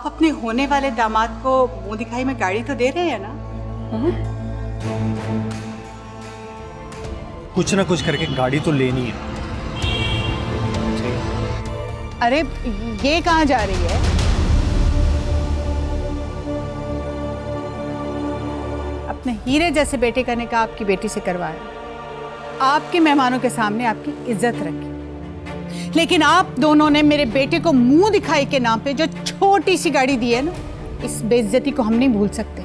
अपने होने वाले दामाद को मुंह दिखाई में गाड़ी तो दे रहे हैं ना? कुछ ना कुछ करके गाड़ी तो लेनी है। अरे ये कहाँ जा रही है? अपने हीरे जैसे बेटे का निकाह आपकी बेटी से करवाया, आपके मेहमानों के सामने आपकी इज्जत रखी, लेकिन आप दोनों ने मेरे बेटे को मुंह दिखाई के नाम पे जो छोटी सी गाड़ी दी है ना, इस बेइज्जती को हम नहीं भूल सकते।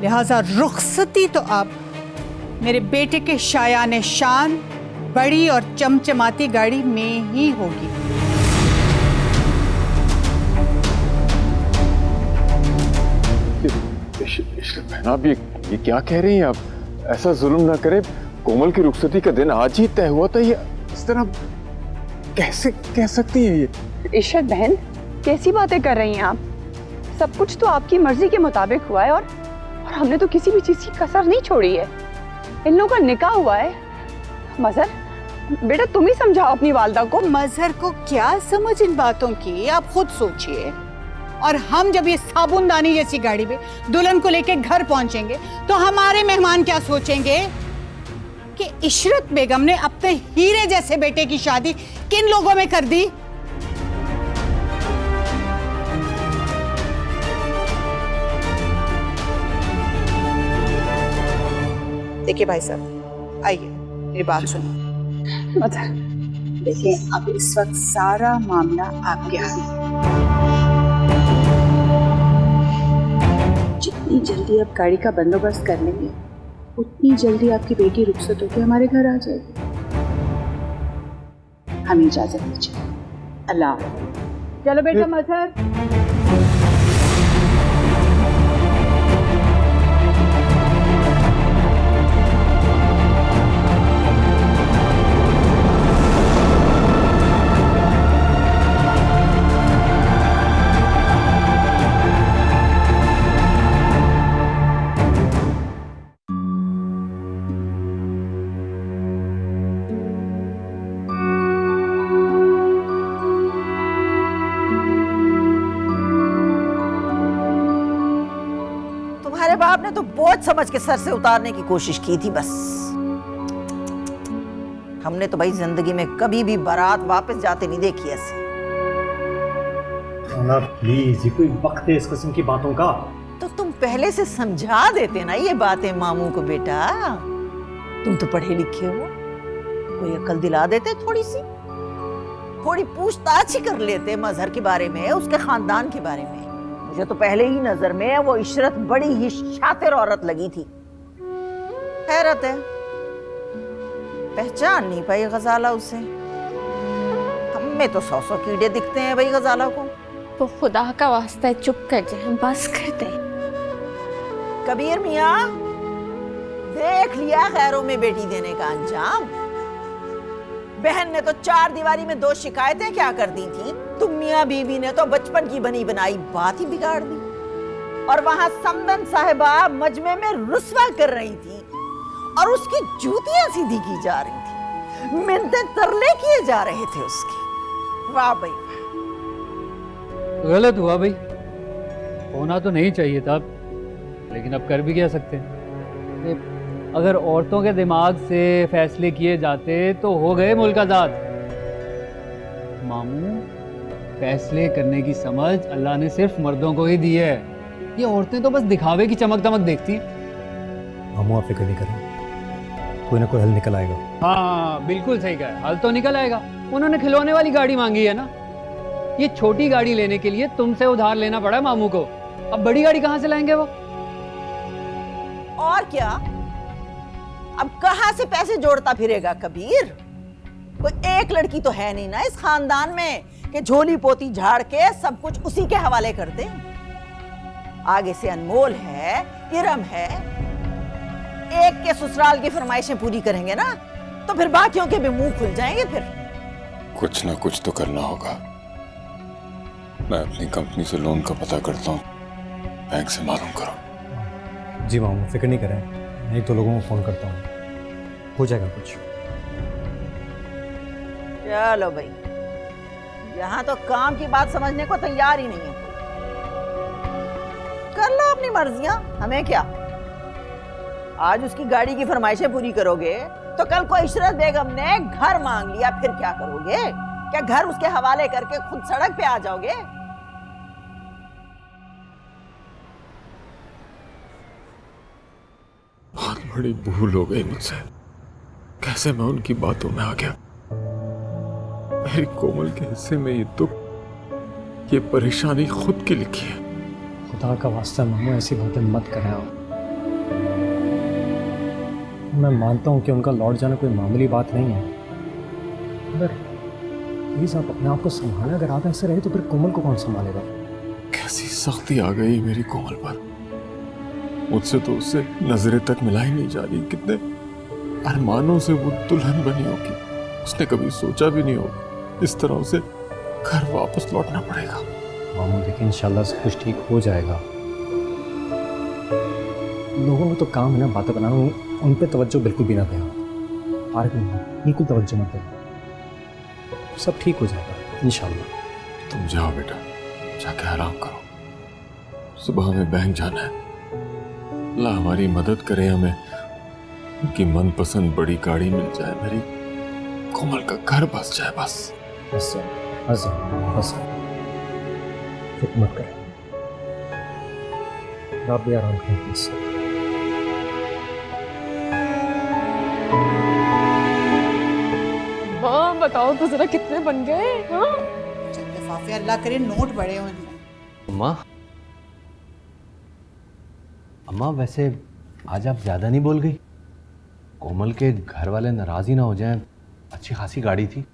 लिहाजा रुखसती तो आप मेरे बेटे के शायाने शान बड़ी और चमचमाती गाड़ी में ही होगी। इशरत बहन, आप ये क्या कह रही हैं? आप ऐसा जुल्म ना करें। कोमल की रुखसती का दिन आज ही तय हुआ था, ये इस तरह कैसे कह सकती हैं? ये इशरत बहन, कैसी बातें कर रही हैं आप? सब कुछ तो आपकी मर्जी के मुताबिक हुआ है और हमने तो किसी भी चीज की कसर नहीं छोड़ी है। इन लोगों का निकाह हुआ है। मजहर, बेटा तुम ही समझाओ अपनी वालदा को। मजहर को क्या समझ इन बातों की, आप खुद सोचिए। और हम जब ये साबुनदानी जैसी गाड़ी में दुल्हन को लेके घर पहुंचेंगे तो हमारे मेहमान क्या सोचेंगे कि इशरत बेगम ने अपने हीरे जैसे बेटे की शादी किन लोगों में कर दी। देखिए भाई साहब, आइए मेरी बात सुनिए। देखिए, अब इस वक्त सारा मामला आपके हाथ में। जितनी जल्दी आप गाड़ी का बंदोबस्त कर लेंगे, उतनी जल्दी आपकी बेटी रुखसत होकर हमारे घर आ जाएगी। हमें इजाजत दीजिए। अल्लाह हाफ़िज़। चलो बेटा मजहर। बाप ने तो बोझ समझ के सर से उतारने की कोशिश की थी बस। हमने तो भाई जिंदगी में कभी भी बारात वापस जाते नहीं देखी ऐसे। प्लीज, ये कोई वक्त है इस किस्म की बातों का? तो तुम पहले से समझा देते ना ये बातें मामू को। बेटा तुम तो पढ़े लिखे हो, कोई अकल दिला देते, थोड़ी पूछताछ ही कर लेते मजहर के बारे में, उसके खानदान के बारे में। मुझे तो पहले ही नजर में वो इशरत बड़ी ही शातिर औरत लगी थी। हैरत है, पहचान नहीं पाई गजाला उसे। हमें तो 100 कीड़े दिखते हैं भाई गजाला को। तो खुदा का वास्ता है चुप कर जाए, बस कर दे। कबीर मियाँ, देख लिया खैरों में बेटी देने का अंजाम। बहन ने तो 4 दीवारी में 2 शिकायतें क्या कर दी थी। तुम मियाँ बीवी ने तो बचपन की बनी बनाई बात ही बिगाड़ दी। और वहां समदन साहिबा मजमे में रुस्वा कर रही थी और उसकी जूतियां सीधी की जा रही थी, मिन्नतें तरले किए जा रहे थे उसके। वाह भाई, गलत हुआ भाई, होना तो नहीं चाहिए था, लेकिन अब कर भी क्या सकते हैं। अगर औरतों के दिमाग से फैसले किए जाते तो हो गए मुल्क आजाद। मामू, फैसले करने की समझ अल्लाह ने सिर्फ मर्दों को ही दी है। ये औरतें तो बस दिखावे की चमक दमक देखती हैं। मामू, आप फिक्र नहीं करें, कोई ना कोई हल निकल आएगा। हाँ बिल्कुल सही कहा, हल तो निकल आएगा। उन्होंने खिलौने वाली गाड़ी मांगी है ना, ये छोटी गाड़ी लेने के लिए तुमसे उधार लेना पड़ा मामू को। अब बड़ी गाड़ी कहाँ से लाएंगे वो? और क्या, अब कहां से पैसे जोड़ता फिरेगा कबीर? कोई एक लड़की तो है नहीं ना इस खानदान में कि झोली पोती झाड़ के सब कुछ उसी के हवाले कर दे। आगे से अनमोल है, इरम है, एक के ससुराल की फरमाइशें पूरी करेंगे ना तो फिर बाकियों के भी मुंह खुल जाएंगे। फिर कुछ ना कुछ तो करना होगा। मैं अपनी कंपनी से लोन का पता करता हूँ, बैंक से मालूम करो। जी मामू, फिक्र नहीं करें, मैं 1-2 लोगों को फोन करता हूँ, हो जाएगा कुछ। चलो भाई, यहाँ तो काम की बात समझने को तैयार ही नहीं है। कर लो अपनी मर्जियां, हमें क्या। आज उसकी गाड़ी की फरमाइशें पूरी करोगे तो कल को इशरत बेगम ने घर मांग लिया, फिर क्या करोगे? क्या घर उसके हवाले करके खुद सड़क पे आ जाओगे? बहुत बड़ी भूल हो गई मुझसे। कैसे मैं उनकी बातों में आ गया। मेरी कोमल के हिस्से में ये दुख, ये परेशानी खुद की लिखी है। खुदा का वास्ता मामू ऐसी बातें मत करें आप। मैं मानता हूँ कि उनका लौट जाना कोई मामूली बात नहीं है, मगर प्लीज आप अपने आप को संभालें। अगर आप ऐसे रहे तो फिर कोमल को कौन संभालेगा? कैसी सख्ती आ गई मेरी कोमल पर। मुझसे तो उससे नजरें तक मिलाई नहीं जा रही। कितने अरमानों से वो दुल्हन बनी होगी, उसने कभी सोचा भी नहीं होगा इस तरह उसे घर वापस लौटना पड़ेगा। मामू देखिए, इंशाल्लाह सब कुछ ठीक हो जाएगा। लोगों को तो काम है ना बातें बनाना, उन पे तवज्जो बिल्कुल भी ना दें। पार्क में बिल्कुल तवज्जो मत दें, सब ठीक हो जाएगा इंशाल्लाह। तुम जाओ बेटा, जाके आराम करो। सुबह में बैंक जाना है। अल्लाह हमारी मदद करे, हमें उनकी मनपसंद बड़ी गाड़ी मिल जाए, मेरी कोमल का घर बस जाए बस। बस बस बस, फिक्र मत करें, आप भी आराम करें प्लीज। हाँ बताओ तो जरा कितने बन गए? हाँ चल लिफाफे अल्लाह करे नोट बड़े हो इनमें। अम्मा, अम्मा वैसे आज आप ज़्यादा नहीं बोल गई। कोमल के घर वाले नाराज ही ना हो जाएं। अच्छी खासी गाड़ी थी,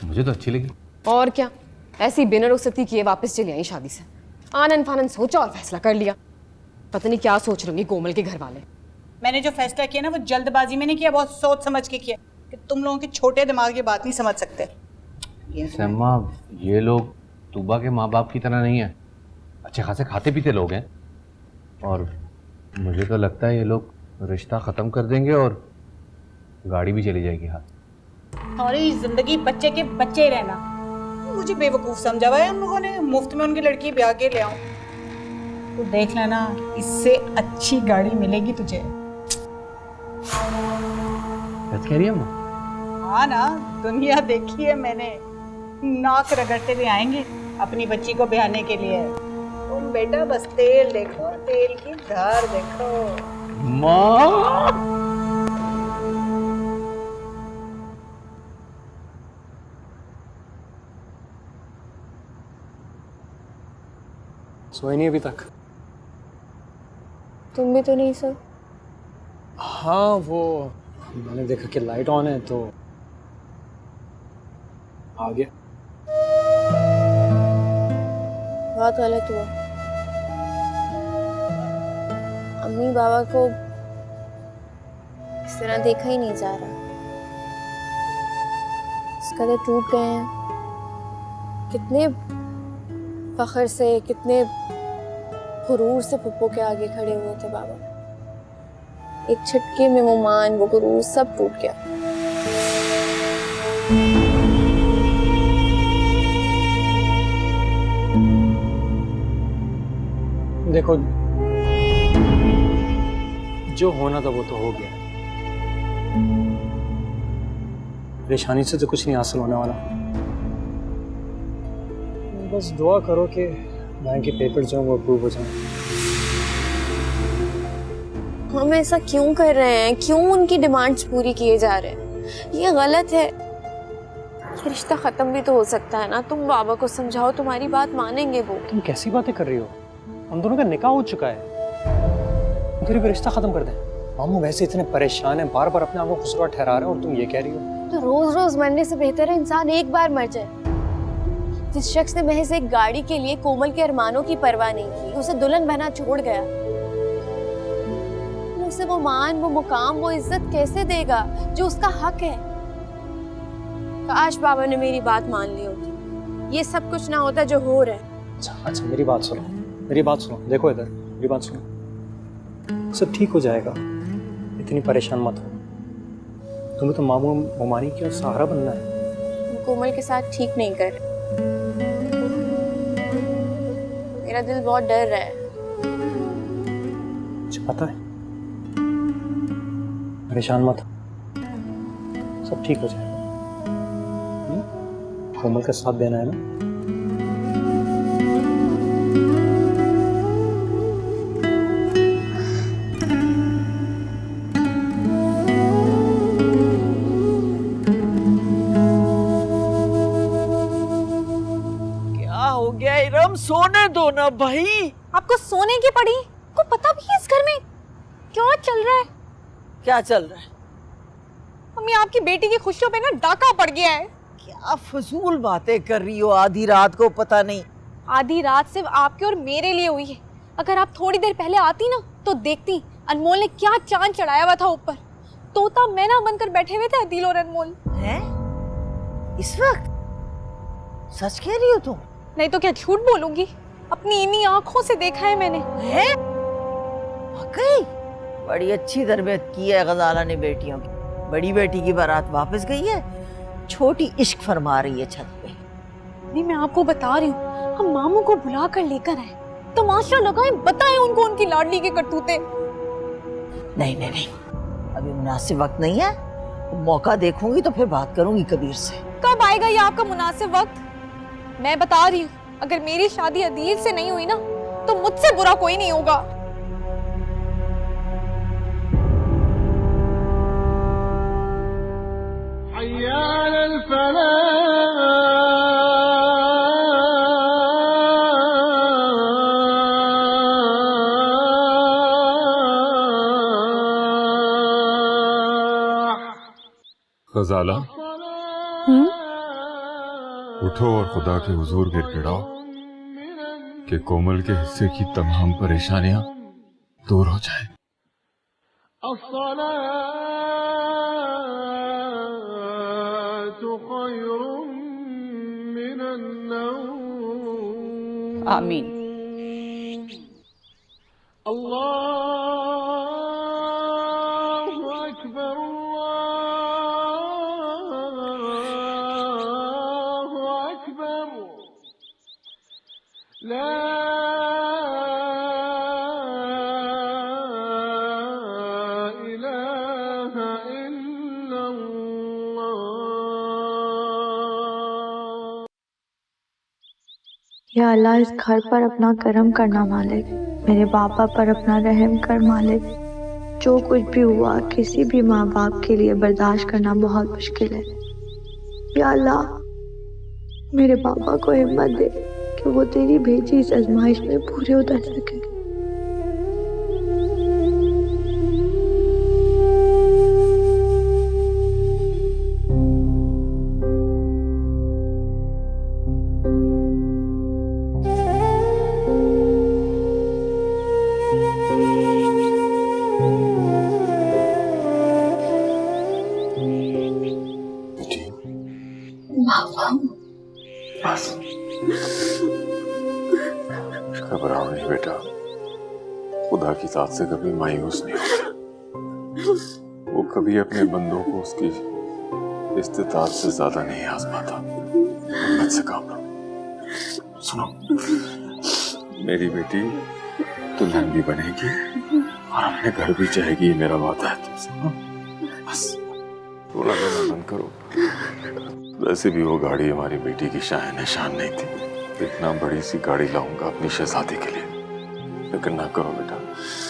मुझे तो अच्छी लगी। और क्या, ऐसी बिना रुखसती किए वापस चली आई शादी से। आनन फानन सोचा और फैसला कर लिया। पता नहीं क्या सोच रही कोमल के घर वाले। मैंने जो फैसला किया ना वो जल्दबाजी में नहीं किया, बहुत सोच समझ के किया कि तुम लोगों के छोटे दिमाग की बात नहीं समझ सकते। अम्मा ये लोग तूबा के माँ बाप की तरह नहीं है, अच्छे खासे खाते पीते लोग हैं। और मुझे तो लगता है ये लोग रिश्ता ख़त्म कर देंगे और गाड़ी भी चली जाएगी हाथ। सारी जिंदगी बच्चे के बच्चे रहना। मुझे बेवकूफ़ समझा हुआ है उन लोगों ने, मुफ्त में उनकी लड़की ब्याह के ले आऊं। तो देख लेना, इससे अच्छी गाड़ी मिलेगी तुझे। सच कह रही है अम्मा? हाँ ना, दुनिया देखी है मैंने। नाक रगड़ते हुए आएंगे अपनी बच्ची को ब्याहने के लिए। तुम बेटा बस तेल देखो, तेल की धार देखो। माँ सोए नहीं अभी तक? तुम भी तो नहीं सो? हाँ वो मैंने देखा कि लाइट ऑन है तो आ गया। बहुत गलत हुआ। अम्मी बाबा को इस तरह देखा ही नहीं जा रहा। इस कदर टूट गए हैं। कितने फख्र से, कितने गुरूर से पप्पो के आगे खड़े हुए थे बाबा। एक झटके में वो मान, वो गुरूर सब टूट गया। देखो जो होना था वो तो हो गया। परेशानी से तो कुछ नहीं हासिल होने वाला। बस दुआ करो कि बैंक के पेपर जो हैं वो अप्रूव हो जाएं। हम ऐसा क्यों कर रहे हैं? क्यों उनकी डिमांड्स पूरी किए जा रहे हैं? ये गलत है। ये रिश्ता खत्म भी तो हो सकता है ना। तुम बाबा को समझाओ, तुम्हारी बात मानेंगे वो। तुम कैसी बातें कर रही हो? हम दोनों का निकाह हो चुका है, फिर भी रिश्ता खत्म कर दें? मामू वैसे इतने परेशान हैं, बार बार अपने आप को खुशरवा ठहरा रहे हैं और तुम ये कह रही हो? तो रोज रोज मरने से बेहतर है इंसान एक बार मर जाए। जिस शख्स ने महज एक गाड़ी के लिए कोमल के अरमानों की परवाह नहीं की, उसे दुल्हन बना छोड़ गया, तो उसे वो मान, वो मुकाम, वो इज्जत कैसे देगा जो उसका हक है? काश बाबा ने मेरी बात मान ली होती, ये सब कुछ ना होता जो हो रहा है। अच्छा मेरी बात सुनो, मेरी बात सुनो। देखो इधर, मेरी बात सुनो। सब ठीक हो जाएगा, इतनी परेशान मत हो। तुम्हें तो मामू ममानी का सहारा बनना है। कोमल के साथ ठीक नहीं कर। मेरा दिल बहुत डर रहा है। मुझे पता है, परेशान मत हो, सब ठीक हो जाएगा। कोमल का साथ देना है ना। क्या हो गया इरम, सोने दो ना भाई। आपको सोने की पड़ी? को पता भी है इस घर में क्या चल रहा है? क्या चल रहा है? मम्मी, आपकी बेटी की खुशियों पे ना डाका पड़ गया है। क्या फजूल बातें कर रही हो, आधी रात को पता नहीं। आधी रात सिर्फ आपके और मेरे लिए हुई है। अगर आप थोड़ी देर पहले आती ना तो देखती अनमोल ने क्या चांद चढ़ाया हुआ था ऊपर। तोता मैना बनकर बैठे हुए थे अदील और अनमोल। हैं? इस वक्त? सच कह रही हो तुम? नहीं तो क्या झूठ बोलूंगी, अपनी इन्हीं आंखों से देखा है मैंने। हैं? वाकई बड़ी अच्छी तरबियत की है गजाला ने बेटियों की। बड़ी बेटी की बारात वापस गई है, छोटी इश्क फरमा रही है छत पे। नहीं, मैं आपको बता रही हूँ, हम मामू को बुला कर लेकर आए, तमाशा लगाएं, बताएं उनको उनकी लाडली के करतूते। नहीं नहीं नहीं, अभी मुनासिब वक्त नहीं है। मौका देखूंगी तो फिर बात करूंगी कबीर से। कब आएगा ये आपका मुनासिब वक्त? मैं बता रही हूँ, अगर मेरी शादी अदील से नहीं हुई ना तो मुझसे बुरा कोई नहीं होगा। गजाला, उठो और खुदा के हुजूर गिड़गिड़ाओ कि कोमल के हिस्से की तमाम परेशानियां दूर हो जाए। आमीन। या अल्लाह, इस घर पर अपना करम करना मालिक, मेरे बाबा पर अपना रहम कर मालिक। जो कुछ भी हुआ किसी भी माँ बाप के लिए बर्दाश्त करना बहुत मुश्किल है। या अल्लाह, मेरे बाबा को हिम्मत दे कि वो तेरी भेजी इस आजमाइश में पूरे उतर सके। घबराओ नहीं बेटा, खुदा की जात से कभी मायूस नहीं होता। वो कभी अपने बंदों को उसकी इस्तिताअत से ज्यादा नहीं आजमाता। हिम्मत से काम लो। सुनो, मेरी बेटी दुल्हन भी बनेगी और अपने घर भी जाएगी, ये मेरा वादा है तुमसे। बस थोड़ा रोना बंद करो। वैसे भी वो गाड़ी हमारी बेटी की शान है, शान नहीं थी। इतना बड़ी सी गाड़ी लाऊंगा अपनी शहजादी के लिए। फिक्र ना करो बेटा,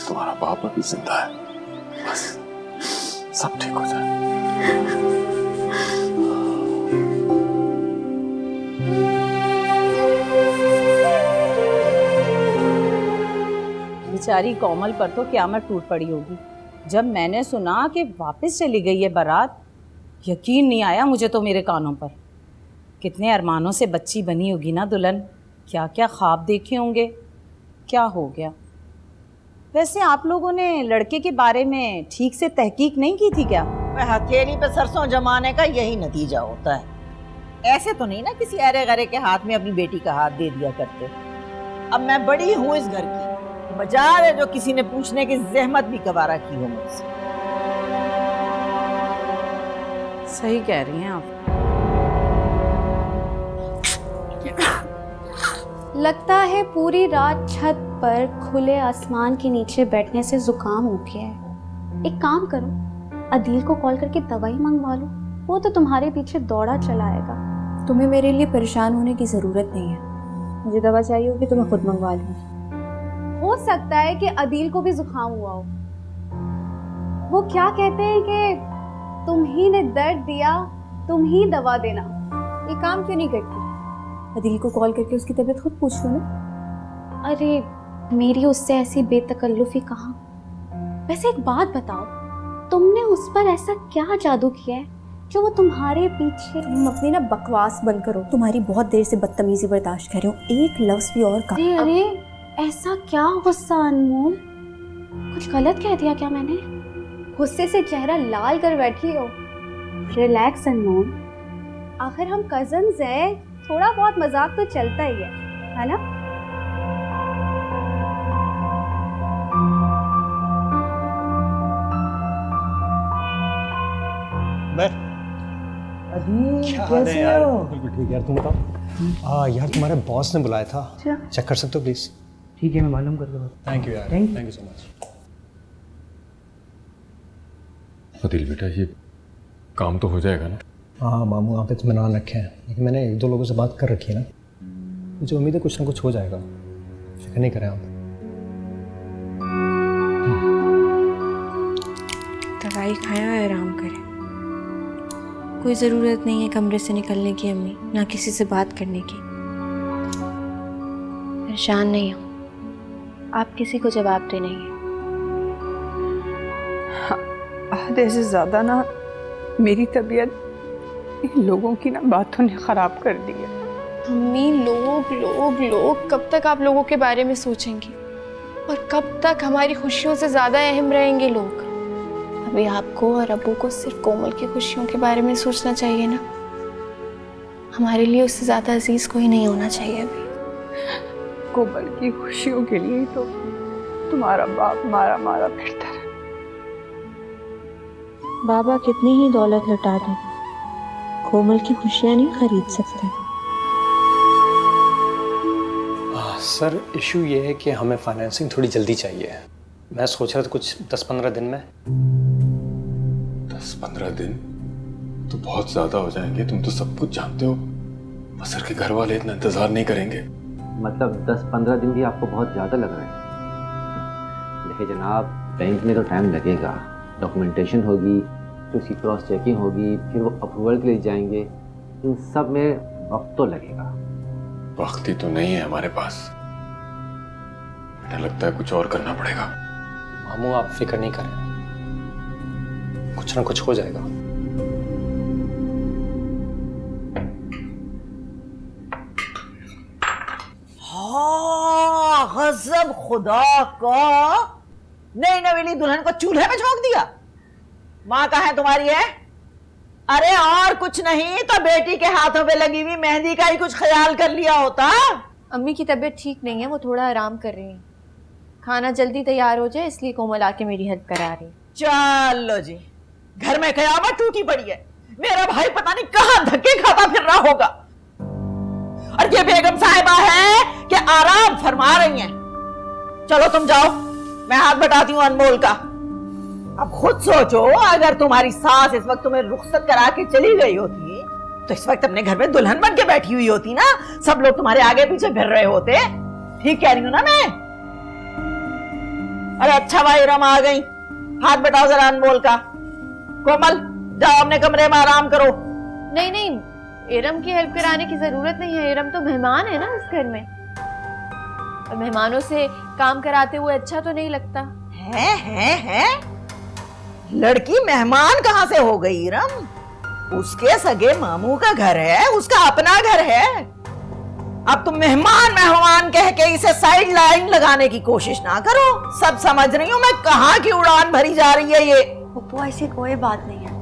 तुम्हारा बाप अभी जिंदा है। बस सब ठीक हो जाए। बेचारी कोमल पर तो क़यामत टूट पड़ी होगी जब मैंने सुना कि वापस चली गई है बारात। यकीन नहीं आया मुझे तो मेरे कानों पर। कितने अरमानों से बच्ची बनी होगी ना दुल्हन, क्या क्या ख्वाब देखे होंगे। क्या हो गया? वैसे आप लोगों ने लड़के के बारे में ठीक से तहकीक नहीं की थी क्या? हथेली पे सरसों जमाने का यही नतीजा होता है। ऐसे तो नहीं ना किसी अरे गरे के हाथ में अपनी बेटी का हाथ दे दिया करते। अब मैं बड़ी हूँ इस घर की, मजाल है जो किसी ने पूछने की जहमत भी गवारा की हो मुझसे। सही कह रही हैं आप। लगता है पूरी रात छत पर खुले आसमान के नीचे बैठने से जुकाम हो गया है। एक काम करो, अदील को कॉल करके दवाई मंगवा लो, वो तो तुम्हारे पीछे दौड़ा चलाएगा। तुम्हें मेरे लिए परेशान होने की ज़रूरत नहीं है। मुझे दवा चाहिए होगी तो मैं खुद मंगवा लूँगी। हो सकता है कि अदील को भी जुकाम हुआ हो। वो क्या कहते हैं कि तुम ही ने दर्द दिया, तुम ही दवा देना। ये काम क्यों नहीं करती? अदील को कॉल करके उसकी तबीयत खुद पूछ लो ना। अरे मेरी उससे ऐसी बेतकल्लुफी कहाँ। वैसे एक बात बताओ, तुमने उस पर ऐसा क्या जादू किया है जो वो तुम्हारे पीछे। तुम अपनी ना बकवास बंद करो। तुम्हारी बहुत देर से बदतमीजी बर्दाश्त कर रही हूँ, एक लफ्ज भी और कहा। अरे ऐसा क्या गुस्सा अनमोल, कुछ गलत कह दिया क्या मैंने? गुस्से से चेहरा लाल कर बैठी हो। रिलैक्स अनमोल, आखिर हम कजन्स हैं, थोड़ा बहुत मजाक तो चलता ही है ना? कैसे हो? बिल्कुल ठीक यार, तुम बताओ। यार तुम्हारे बॉस ने बुलाया था, चेक कर सकते हो प्लीज? ठीक है, मैं मालूम कर दूँगा। थैंक यू यार, thank you so much. Adeel बेटा, ये काम तो हो जाएगा ना? हाँ मामू, आप इत्मीनान रखे हैं, लेकिन मैंने एक दो लोगों से बात कर रखी है ना, मुझे उम्मीद है कुछ ना कुछ हो जाएगा, फिक्र नहीं करें आप। दवाई खाया और आराम करें। कोई ज़रूरत नहीं है कमरे से निकलने की अम्मी, ना किसी से बात करने की। परेशान नहीं हो, आप किसी को जवाब दे नहीं है। आधे से ज़्यादा ना मेरी तबीयत इन लोगों की ना बातों ने ख़राब कर दी है। अम्मी, लोग कब तक आप लोगों के बारे में सोचेंगी? और कब तक हमारी खुशियों से ज़्यादा अहम रहेंगे लोग? अभी आपको और अब्बू को सिर्फ कोमल की खुशियों के बारे में सोचना चाहिए ना। हमारे लिए उससे ज़्यादा अजीज कोई नहीं होना चाहिए अभी। कोमल की खुशियों के लिए तो तुम्हारा बाप मारा मारा फिरता रहा। बाबा कितनी ही दौलत लुटा दें, कोमल की खुशियाँ नहीं खरीद सकते। सर इशू ये है कि हमें फाइनेंसिंग थोड़ी जल्दी चाहिए। मैं सोच रहा था कुछ 10-15 दिन में। 10-15 दिन तो बहुत ज्यादा हो जाएंगे, तुम तो सब कुछ जानते हो। असर के घर वाले इतना इंतजार नहीं करेंगे। मतलब 10-15 दिन भी आपको बहुत ज़्यादा लग रहा है? देखिए जनाब, बैंक में तो टाइम लगेगा, डॉक्यूमेंटेशन होगी, उसकी क्रॉस चेकिंग होगी, फिर वो अप्रूवल के लिए जाएंगे, इन सब में वक्त तो लगेगा। वक्त ही तो नहीं है हमारे पास, मुझे लगता है कुछ और करना पड़ेगा। मामू आप फिक्र नहीं करें, कुछ ना कुछ हो जाएगा। हाँ, गजब खुदा का, नई नवेली दुल्हन को चूल्हे में झोंक दिया। माँ कहाँ है तुम्हारी है? अरे और कुछ नहीं तो बेटी के हाथों पे लगी हुई मेहंदी का ही कुछ ख्याल कर लिया होता। अम्मी की तबीयत ठीक नहीं है, वो थोड़ा आराम कर रही हैं। खाना जल्दी तैयार हो जाए इसलिए कोमल आके मेरी हेल्प करा रही है। चलो जी, घर में कयामत टूटी पड़ी है। मेरा भाई पता नहीं कहाँ धक्के खाता फिर रहा होगा, और ये बेगम साहिबा है कि आराम फरमा रही हैं। चलो तुम जाओ, मैं हाथ बटाती हूँ अनमोल का। अब खुद सोचो, अगर तुम्हारी सास इस वक्त तुम्हें रुखसत करा के चली गई होती तो इस वक्त अपने घर में दुल्हन बन के बैठी हुई होती ना, सब लोग तुम्हारे आगे पीछे फिर रहे होते। ठीक कह रही हूँ ना मैं? अरे अच्छा भाई, रम आ गई, हाथ बटाओ जरा अनमोल का। कोमल जाओ अपने कमरे में आराम करो। नहीं नहीं, इरम की हेल्प कराने की जरूरत नहीं है, इरम तो मेहमान है ना इस घर में, और मेहमानों से काम कराते हुए अच्छा तो नहीं लगता है? लड़की मेहमान कहाँ से हो गई इरम? उसके सगे मामू का घर है, उसका अपना घर है। अब तुम मेहमान कह के इसे साइड लाइन लगाने की कोशिश ना करो। सब समझ रही हूँ मैं कहाँ की उड़ान भरी जा रही है ये। पप्पू ऐसी कोई बात नहीं है,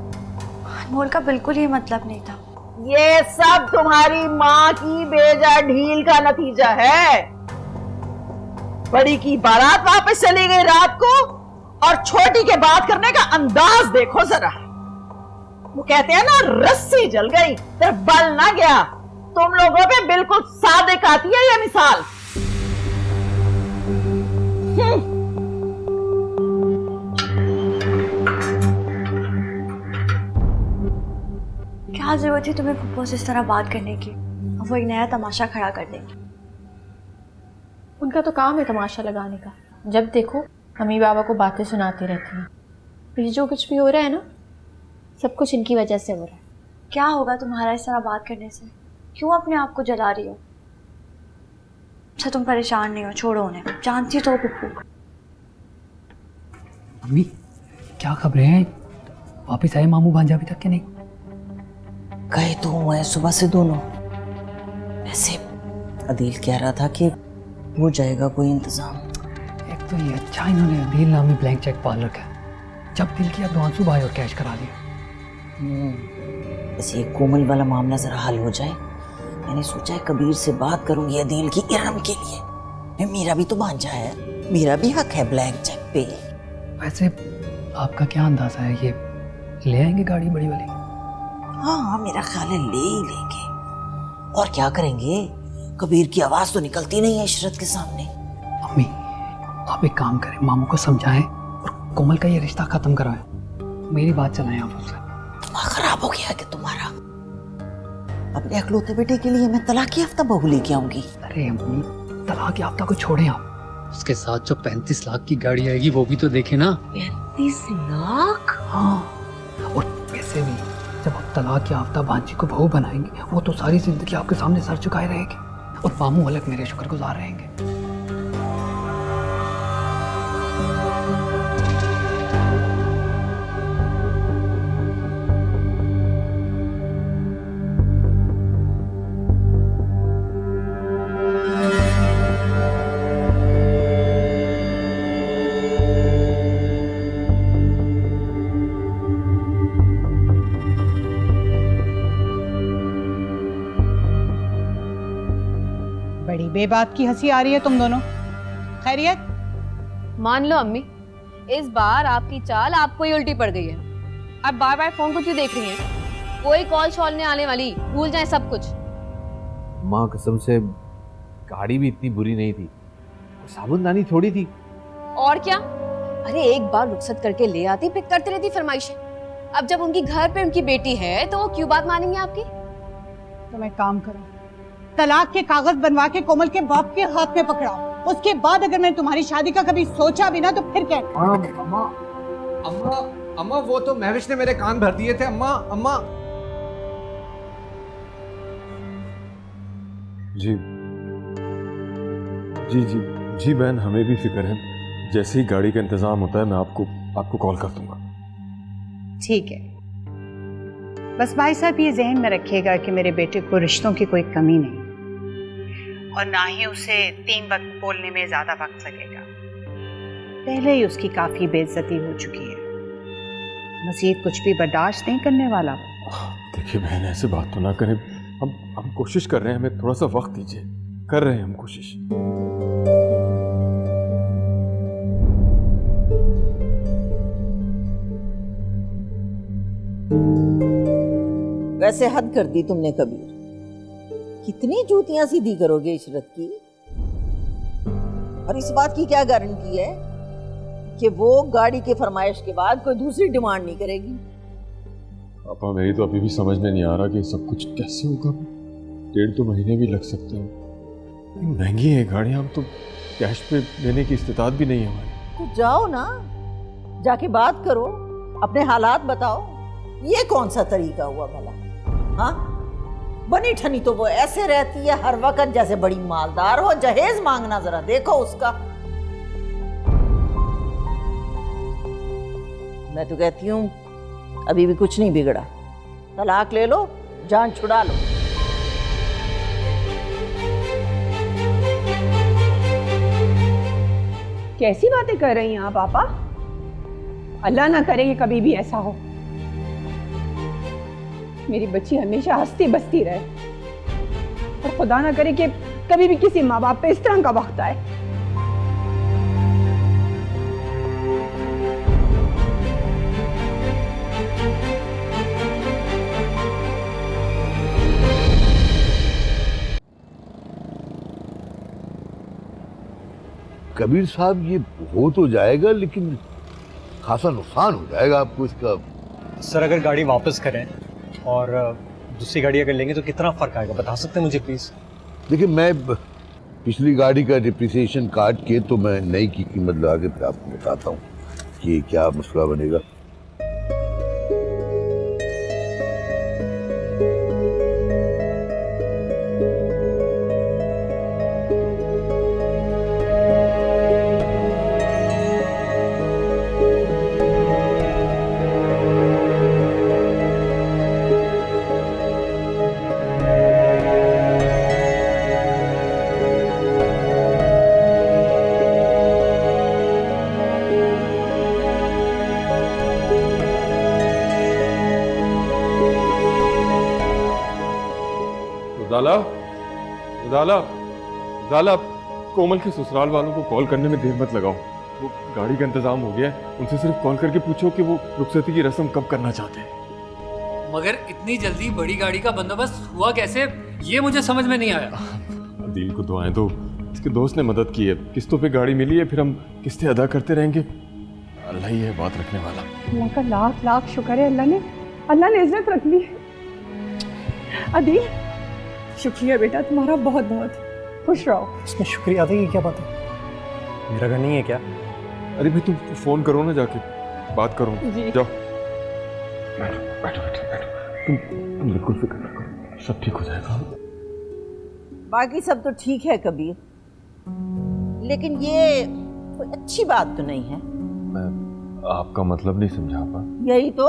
अनमोल का बिल्कुल ये मतलब नहीं था। ये सब तुम्हारी माँ की बेजा ढील का नतीजा है। बड़ी की बारात वापस चली गई रात को, और छोटी के बात करने का अंदाज देखो जरा। वो कहते हैं ना, रस्सी जल गई फिर बल ना गया। तुम लोगों पे बिल्कुल सादिक आती है ये मिसाल। क्या जरूरत थी तुम्हें फुप्पो से इस तरह बात करने की? अब वो एक नया तमाशा खड़ा कर देंगे। उनका तो काम है तमाशा लगाने का। जब देखो मम्मी बाबा को बातें सुनाती रहती हैं। ये जो कुछ भी हो रहा है ना, सब कुछ इनकी वजह से हो रहा है। क्या होगा तुम्हारा इस तरह बात करने से? क्यों अपने आप को जला रही हो? अच्छा तुम परेशान नहीं हो, छोड़ो उन्हें। जानती तो हो फुप्पो। मम्मी क्या खबरें हैं? वापिस आए मामू भांजा अभी तक के नहीं? गए तो हुए हैं सुबह से दोनों। ऐसे अदील कह रहा था कि हो जाएगा कोई इंतजाम। एक तो ये अच्छा इन्होंने अदील नामी ब्लैंक चेक पाल रखा है। जब दिल किया तो आंसू भाई और कैश करा दिया। ऐसे ये कोमल वाला मामला जरा हल हो जाए। मैंने सोचा है कबीर से बात करूंगी अदील की इरम के लिए। मेरा भी तो भांजा है, मेरा भी हक है ब्लैंक चेक पे। वैसे आपका क्या अंदाजा है, ये ले आएंगे गाड़ी बड़ी वाली? हाँ मेरा ख्याल है ले ही लेंगे। और क्या करेंगे, कबीर की आवाज तो निकलती नहीं है इशरत के सामने। मम्मी आप एक काम करें, मामू को समझाएं और कोमल का ये रिश्ता खत्म कराएं। मेरी बात चलाएं आप उससे। दिमाग खराब हो गया कि तुम्हारा? अपने अकलौते बेटे के लिए मैं तलाक याफ्ता बहू लेके आऊंगी? अरे मम्मी तलाक याफ्ता को छोड़ें आप, उसके साथ जो 35 लाख की गाड़ी आएगी वो भी तो देखे ना। 35 लाख? हाँ, और वैसे भी जब आप तलाक याफ्ता भांजी को बहू बनाएंगे, वो तो सारी जिंदगी आपके सामने सर झुकाए रहेगी और मामू अलग मेरे शुक्रगुजार रहेंगे। बड़ी बेबात की हंसी आ रही है तुम दोनों। खैरियत? मान लो अम्मी, इस बार आपकी चाल आपको ही उल्टी पड़ गई है। अब बार बार फोन को क्यों देख रही हैं? कोई कॉल शॉल नहीं आने वाली, भूल जाए सब कुछ। माँ कसम से गाड़ी भी इतनी बुरी नहीं थी, साबुनदानी थोड़ी थी। और क्या, अरे एक बार रुखसत करके ले आती, फिर करती रहती फरमाइशें। अब जब उनकी घर पे उनकी बेटी है तो वो क्यों बात मानेंगे आपकी? तुम एक काम करो, तलाक के कागज बनवा के कोमल के बाप के हाथ में पकड़ाओ। उसके बाद अगर मैंने तुम्हारी शादी का कभी सोचा भी ना तो फिर क्या? अम्मा अम्मा अम्मा वो तो महविश ने मेरे कान भर दिए थे। अम्मा अम्मा। जी जी जी जी बहन, हमें भी फिक्र है। जैसे ही गाड़ी का इंतजाम होता है मैं आपको कॉल कर दूंगा। ठीक है, बस भाई साहब ये ज़हन में रखिएगा कि मेरे बेटे को रिश्तों की कोई कमी नहीं और ना ही उसे 3 वक्त बोलने में ज्यादा वक्त लगेगा। पहले ही उसकी काफी बेइज्जती हो चुकी है, मज़ीद कुछ भी बर्दाश्त नहीं करने वाला। देखिए बहन, ऐसे बात तो ना करें। हम कोशिश कर रहे हैं, हमें थोड़ा सा वक्त दीजिए। कर रहे हैं हम कोशिश। वैसे हद कर दी तुमने कबीर। कितनी जूतियां सीधी करोगे इशरत की? और इस बात की क्या गारंटी है कि वो गाड़ी के फरमाइश के बाद कोई दूसरी डिमांड नहीं करेगी? पापा मेरी तो अभी भी समझ में नहीं आ रहा कि सब कुछ कैसे होगा। 1.5-2 महीने भी लग सकते हैं। महंगी है गाड़ियां, हम तो कैश पे देने की इस्तेताद भी नहीं है हमारी। तो जाओ ना, जाके बात करो, अपने हालात बताओ। ये कौन सा तरीका हुआ भला? हाँ, बनी ठनी तो वो ऐसे रहती है हर वक्त जैसे बड़ी मालदार हो। जहेज मांगना जरा देखो उसका। मैं तो कहती हूँ अभी भी कुछ नहीं बिगड़ा, तलाक ले लो, जान छुड़ा लो। कैसी बातें कर रही हैं आप पापा? अल्लाह ना करे कि कभी भी ऐसा हो। मेरी बच्ची हमेशा हंसती बसती रहे और खुदा ना करे कि कभी भी किसी माँ बाप पे इस तरह का वक्त आए। कबीर साहब ये हो तो जाएगा, लेकिन खासा नुकसान हो जाएगा आपको इसका। सर अगर गाड़ी वापस करें और दूसरी गाड़ी अगर लेंगे तो कितना फर्क आएगा, बता सकते हैं मुझे प्लीज? देखिए, मैं पिछली गाड़ी का डिप्रिसिएशन काट के तो मैं नई की कीमत लगा के फिर आपको बताता हूँ कि क्या मसला बनेगा। ज़ाला, कोमल के ससुराल वालों को कॉल करने में देर मत लगाओ। वो गाड़ी का इंतजाम हो गया है, उनसे सिर्फ कॉल करके पूछो कि वो रुखसती की रस्म कब करना चाहते हैं। मगर इतनी जल्दी बड़ी गाड़ी का बंदोबस्त हुआ कैसे, ये मुझे समझ में नहीं आया। दिल को दुआएं दो, इसके दोस्त ने मदद की है, किस्तों पे गाड़ी मिली है, फिर हम किस्तें अदा करते रहेंगे। अल्लाह ही है बात रखने वाला। अल्लाह का लाख लाख शुक्र है, अल्लाह ने इज्जत रख ली। अदील, शुक्रिया बेटा तुम्हारा, बहुत बहुत खुश रहो। इसमें शुक्रिया अदा की क्या बात है? मेरा घर नहीं है क्या? अरे भाई तुम फोन करो ना, जाके बात करो। जाओ बैठो बैठो बैठो, तुम बिल्कुल फिक्र न करो, सब ठीक हो जाएगा। बाकी सब तो ठीक है कबीर, लेकिन ये कोई अच्छी बात तो नहीं है। मैं आपका मतलब नहीं समझा पा। यही तो,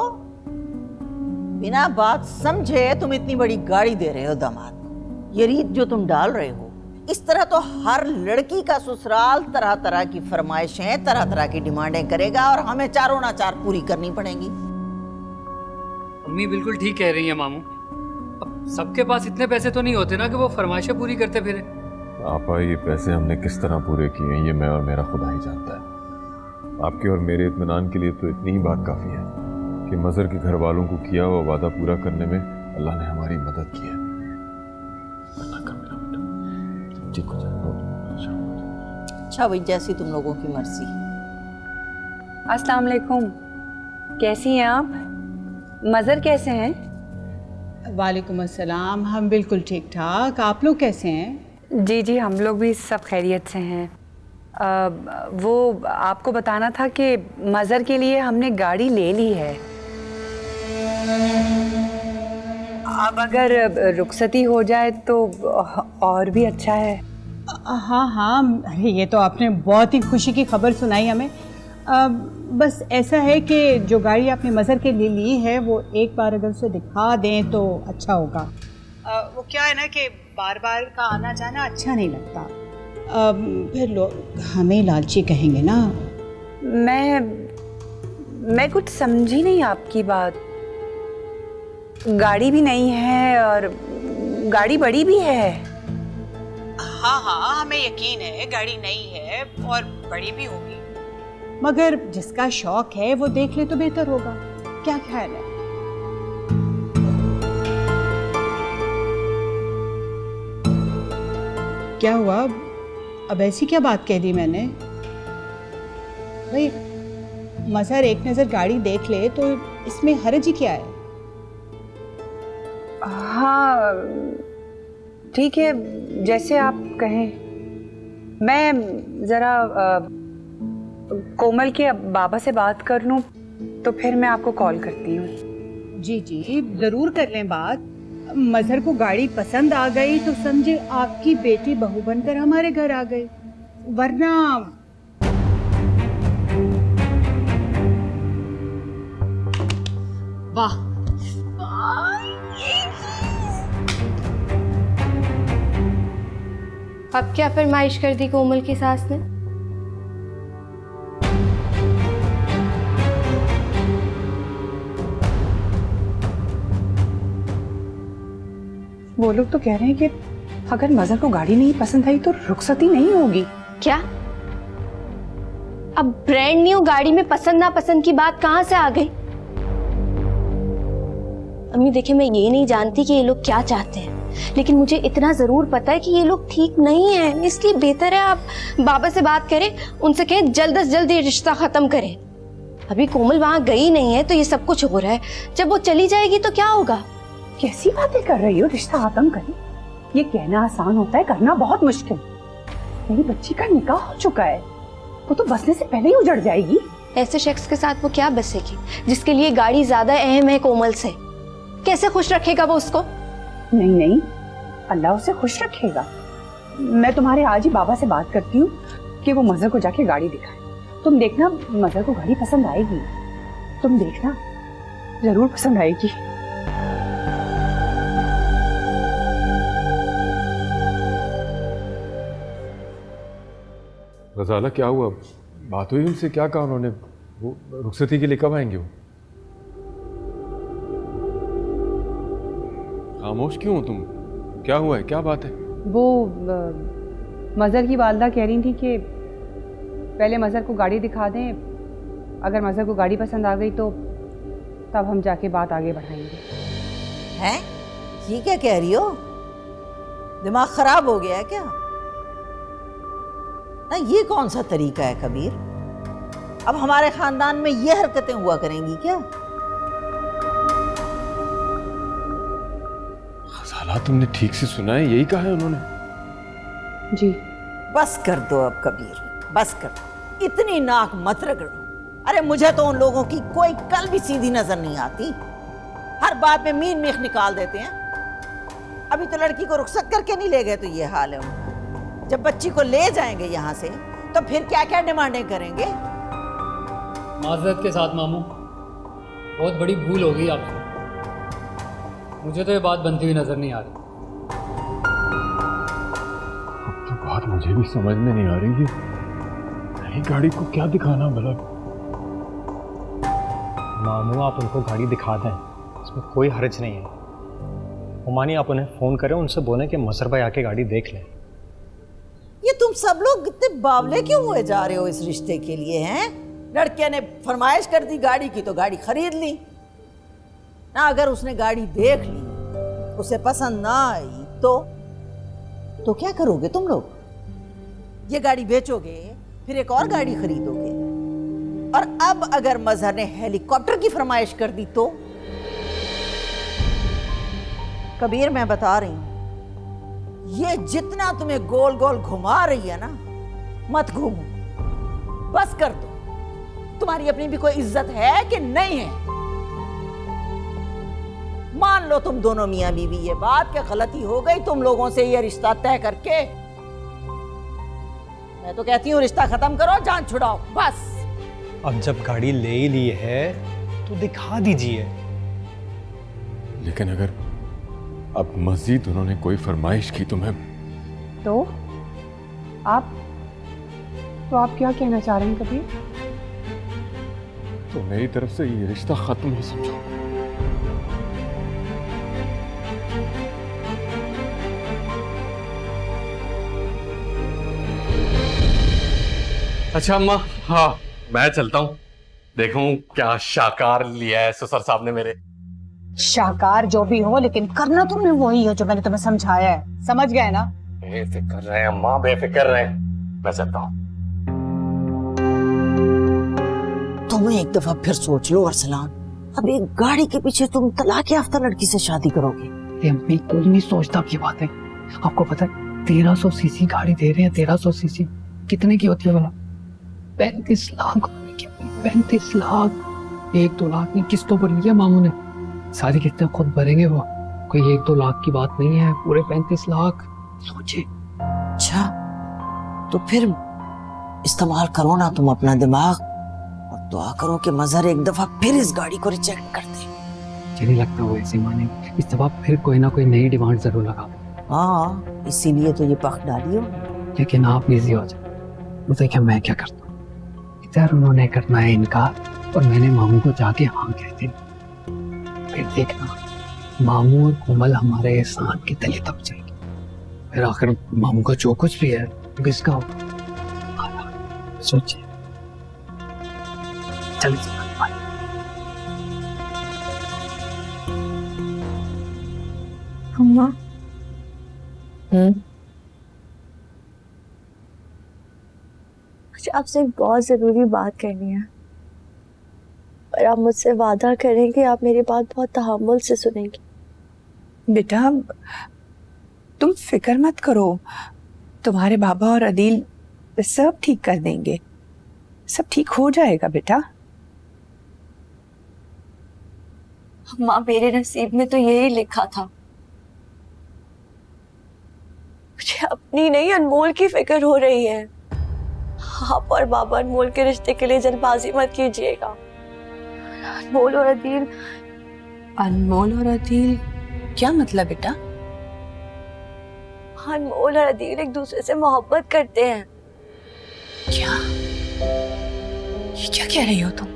बिना बात समझे तुम इतनी बड़ी गाड़ी दे रहे हो दामाद को। ये रीत जो तुम डाल रहे हो, इस तरह तो हर लड़की का ससुराल तरह तरह की फरमाइशें, तरह तरह की डिमांडें करेगा और हमें चारों ना चार पूरी करनी पड़ेंगी। अम्मी बिल्कुल ठीक कह रही है मामू। अब सबके पास इतने पैसे तो नहीं होते ना कि वो फरमाइशें पूरी करते फिरे। आपा, ये पैसे हमने किस तरह पूरे किए हैं ये मैं और मेरा खुदा ही जानता है। आपके और मेरे इत्मीनान के लिए तो इतनी ही बात काफ़ी है कि मज़हर के घर वालों को किया हुआ वादा पूरा करने में अल्लाह ने हमारी मदद की है। ठीक हो जाएगा। अच्छा भाई, जैसी तुम लोगों की मर्जी। अस्सलाम वालेकुम, कैसी हैं आप? मज़हर कैसे हैं? वालेकुम अस्सलाम, हम बिल्कुल ठीक ठाक। आप लोग कैसे हैं? जी जी, हम लोग भी सब खैरियत से हैं। वो आपको बताना था कि मज़हर के लिए हमने गाड़ी ले ली है। अब अगर रुखसती हो जाए तो और भी अच्छा है। हाँ हाँ, अरे ये तो आपने बहुत ही खुशी की खबर सुनाई हमें। बस ऐसा है कि जो गाड़ी आपने मज़हर के लिए ली है वो एक बार अगर उसे दिखा दें तो अच्छा होगा। वो क्या है ना कि बार बार का आना जाना अच्छा नहीं लगता, फिर लोग हमें लालची कहेंगे ना। मैं कुछ समझी नहीं आपकी बात। गाड़ी भी नहीं है और गाड़ी बड़ी भी है। हाँ हाँ, हमें यकीन है गाड़ी नई है और बड़ी भी होगी, मगर जिसका शौक है वो देख ले तो बेहतर होगा। क्या ख्याल है? क्या हुआ, अब ऐसी क्या बात कह दी मैंने? भाई मज़हर एक नज़र गाड़ी देख ले तो इसमें हर्ज ही क्या है? हाँ ठीक है, जैसे आप कहें। मैं ज़रा कोमल के बाबा से बात कर लूँ तो फिर मैं आपको कॉल करती हूँ। जी जी, ज़रूर कर लें बात। मज़हर को गाड़ी पसंद आ गई तो समझे आपकी बेटी बहू बनकर हमारे घर आ गई, वरना वाह। अब क्या फरमाइश कर दी कोमल की सास ने? वो लोग तो कह रहे हैं कि अगर मज़हर को गाड़ी नहीं पसंद आई तो रुखसती नहीं होगी। क्या? अब ब्रांड न्यू गाड़ी में पसंद ना पसंद की बात कहाँ से आ गई? अम्मी देखिए, मैं ये नहीं जानती कि ये लोग क्या चाहते हैं, लेकिन मुझे इतना जरूर पता है कि ये लोग ठीक नहीं है, इसलिए बेहतर है आप बाबा से बात करें, उनसे कहें जल्द से जल्द ये रिश्ता खत्म करें। अभी कोमल वहां गई नहीं है तो ये सब कुछ हो रहा है, जब वो चली जाएगी तो क्या होगा? कैसी बातें कर रही हो? रिश्ता खत्म करें? ये कहना आसान होता है, करना बहुत मुश्किल। मेरी बच्ची का निकाह हो चुका है, वो तो बसने से पहले ही उजड़ जाएगी। ऐसे शख्स के साथ वो क्या बसेगी जिसके लिए गाड़ी ज्यादा अहम है कोमल से? कैसे खुश रखेगा वो उसको? नहीं नहीं, अल्लाह उसे खुश रखेगा। मैं तुम्हारे आज ही बाबा से बात करती हूँ कि वो मजहर को जाके गाड़ी दिखाए। तुम देखना मजहर को गाड़ी पसंद आएगी, तुम देखना जरूर पसंद आएगी। गजाला क्या हुआ? बात हुई उनसे? क्या कहा उन्होंने? वो रुखसती के लिए कब आएंगे? वो खामोश क्यों हो तुम? क्या हुआ है? क्या बात है? वो मजहर की वालदा कह रही थी कि पहले मजहर को गाड़ी दिखा दें, अगर मजहर को गाड़ी पसंद आ गई तो तब हम जाके बात आगे बढ़ाएंगे। हैं? ये क्या कह रही हो? दिमाग खराब हो गया है क्या? ना ये कौन सा तरीका है कबीर? अब हमारे खानदान में ये हरकतें हुआ करेंगी क्या? गजाला तुमने ठीक से सुना है? यही कहा है उन्होंने? जी। बस कर दो अब कबीर, बस कर दो, इतनी नाक मत रगड़ो। अरे मुझे तो उन लोगों की कोई कल भी सीधी नजर नहीं आती, हर बात में मीन मीख निकाल देते हैं। अभी तो लड़की को रुखसत करके नहीं ले गए तो ये हाल है उनका। जब बच्ची को ले जाएंगे यहाँ से तो फिर क्या क्या डिमांडें करेंगे? माजरत के साथ मामू, बहुत बड़ी भूल हो गई आपसे। मुझे तो ये बात बनती हुई नजर नहीं आ रही। अब तो बात मुझे भी समझ में नहीं आ रही है, नई गाड़ी को क्या दिखाना भला? मामू आप उनको गाड़ी दिखा दें, इसमें कोई हर्ज नहीं है। हुमानी आप उन्हें फ़ोन करें, उनसे बोलें कि मसर भाई आके गाड़ी देख लें। ये तुम सब लोग इतने बावले क्यों हुए जा रहे हो इस रिश्ते के लिए? हैं? लड़के ने फरमाइश कर दी गाड़ी की तो गाड़ी खरीद ली ना। अगर उसने गाड़ी देख ली, उसे पसंद ना आई तो क्या करोगे तुम लोग? ये गाड़ी बेचोगे, फिर एक और गाड़ी खरीदोगे, और अब अगर मजहर ने हेलीकॉप्टर की फरमाइश कर दी तो? कबीर मैं बता रही हूं, ये जितना तुम्हें गोल गोल घुमा रही है ना, मत घूमो, बस कर दो। तुम्हारी अपनी भी कोई इज्जत है कि नहीं है? मान लो तुम दोनों मियां बीवी ये बात कि गलती हो गई तुम लोगों से ये रिश्ता तय करके, मैं तो कहती हूँ रिश्ता खत्म करो, जान छुड़ाओ, बस। अब जब गाड़ी ले ही ली है तो दिखा दीजिए। लेकिन अगर अब मजीद उन्होंने कोई फरमाइश की तुम्हें तो आप क्या कहना चाह रहे हैं कबीर? तो मेरी तरफ से ये रिश्ता खत्म ही समझो। अच्छा अम्मा, हाँ मैं चलता हूँ, देखूं क्या शाकार लिया है ससुर साहब ने मेरे। शाकार जो भी हो, लेकिन करना तुमने वही है जो मैंने तुम्हें समझाया है, समझ गए ना? बेफिक्र रहे अम्मा, बेफिक्र रहे, मैं चलता हूँ। तुम एक दफा फिर सोच लो अरसलान, अब एक गाड़ी के पीछे तुम तलाक याफ्ता लड़की से शादी करोगे? मैं कोई नहीं सोचता ये बातें। आपको पता है 1300 सीसी गाड़ी दे रहे हैं, 1300 सीसी कितने की होती है भला? 35 लाख। 35 लाख 1-2 लाख की किस्तों पर लिया मामू ने, सारी किस्तें खुद भरेंगे वो, कोई 1-2 लाख की बात नहीं है, पूरे 35 लाख सोचे। अच्छा तो फिर इस्तेमाल करो ना तुम अपना दिमाग, और दुआ करो कि मजहर एक दफा फिर इस गाड़ी को रिजेक्ट कर दे। मुझे नहीं लगता वो ऐसे माने, इस दफा फिर कोई ना कोई नई डिमांड जरूर लगा। हाँ इसीलिए तो ये पख डाली हो। लेकिन आप बिजी हो जाए, मुझे क्या, मैं क्या करता हूँ? इधर उन्होंने करना है इनका, और मैंने मामू को जाके हाँ कह दी। फिर देखना मामू और कोमल हमारे एहसान के तले दब जाएंगे, फिर आखिर मामू का जो कुछ भी है किसका होगा? सोचिए। चलिए अम्मा मुझे आपसे एक बहुत ज़रूरी बात करनी है, पर आप मुझसे वादा करें कि आप मेरी बात बहुत तहम्मुल से सुनेंगी। बेटा तुम फिक्र मत करो, तुम्हारे बाबा और अदील सब ठीक कर देंगे, सब ठीक हो जाएगा बेटा। माँ, मेरे नसीब में तो यही लिखा था। मुझे अपनी नहीं अनमोल की फिक्र हो रही है। आप और बाबा अनमोल के रिश्ते के लिए जल्दबाजी मत कीजिएगा। अनमोल और अदील। अनमोल और अदील क्या मतलब बेटा? अनमोल और अदील एक दूसरे से मोहब्बत करते हैं। क्या? ये क्या कह रही हो तुम?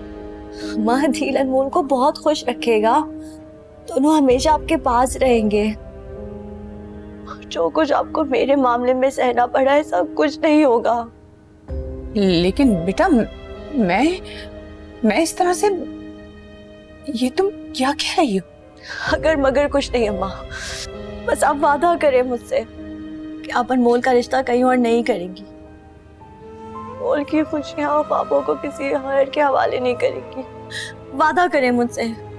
माँ, अदील अनमोल को बहुत खुश रखेगा, दोनों हमेशा आपके पास रहेंगे। जो कुछ आपको मेरे मामले में सहना पड़ा है सब कुछ नहीं होगा। लेकिन बेटा मैं इस तरह से, ये तुम क्या कह रही हो? अगर मगर कुछ नहीं अम्मा, बस आप वादा करें मुझसे कि आप अनमोल का रिश्ता कहीं और नहीं करेंगी। अनमोल की खुशियां और ख्वाबों को किसी और के हवाले नहीं करेंगी। वादा करें मुझसे।